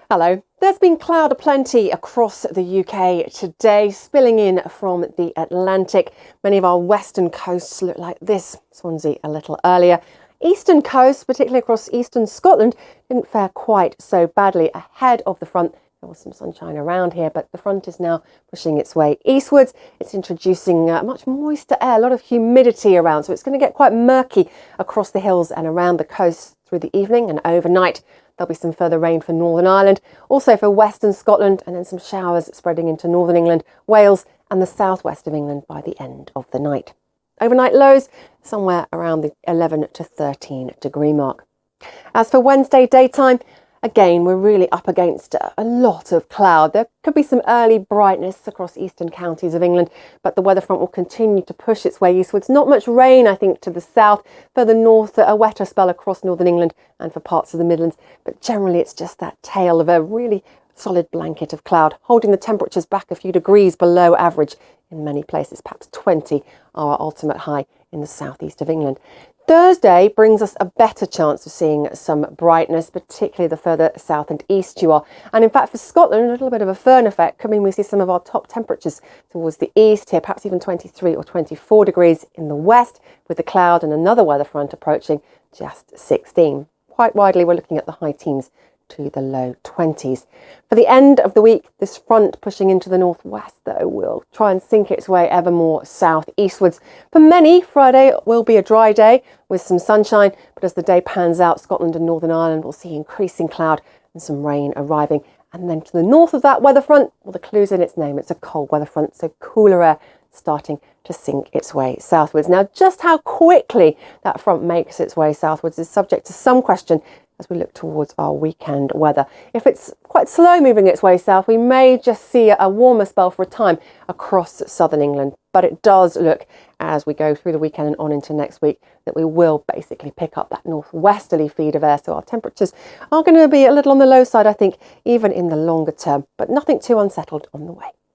Hello. There's been cloud aplenty across the UK today, spilling in from the Atlantic. Many of our western coasts look like this. Swansea a little earlier. Eastern coasts, particularly across eastern Scotland, didn't fare quite so badly ahead of the front. There was some sunshine around here, but the front is now pushing its way eastwards. It's introducing much moister air, a lot of humidity around, so it's going to get quite murky across the hills and around the coast through the evening and overnight. There'll be some further rain for Northern Ireland, also for western Scotland, and then some showers spreading into northern England, Wales and the southwest of England by the end of the night. Overnight lows somewhere around the 11 to 13 degree mark. As for Wednesday daytime, again, we're really up against a lot of cloud. There could be some early brightness across eastern counties of England, but the weather front will continue to push its way eastwards. Not much rain, I think, to the south. Further north, a wetter spell across northern England and for parts of the Midlands. But generally, it's just that tail of a really solid blanket of cloud, holding the temperatures back a few degrees below average in many places, perhaps 20, our ultimate high in the southeast of England. Thursday brings us a better chance of seeing some brightness, particularly the further south and east you are. And in fact, for Scotland, a little bit of a fern effect. Coming, we see some of our top temperatures towards the east here, perhaps even 23 or 24 degrees in the west, with the cloud and another weather front approaching just 16. Quite widely, we're looking at the high teens to the low 20s. For the end of the week, this front pushing into the northwest, though, will try and sink its way ever more southeastwards. For many, Friday will be a dry day with some sunshine, but as the day pans out, Scotland and Northern Ireland will see increasing cloud and some rain arriving. And then to the north of that weather front, well, the clue's in its name. It's a cold weather front, so cooler air starting to sink its way southwards. Now, just how quickly that front makes its way southwards is subject to some question as we look towards our weekend weather. If it's quite slow moving its way south, we may just see a warmer spell for a time across southern England. But it does look, as we go through the weekend and on into next week, that we will basically pick up that northwesterly feed of air. So our temperatures are going to be a little on the low side, I think, even in the longer term, but nothing too unsettled on the way.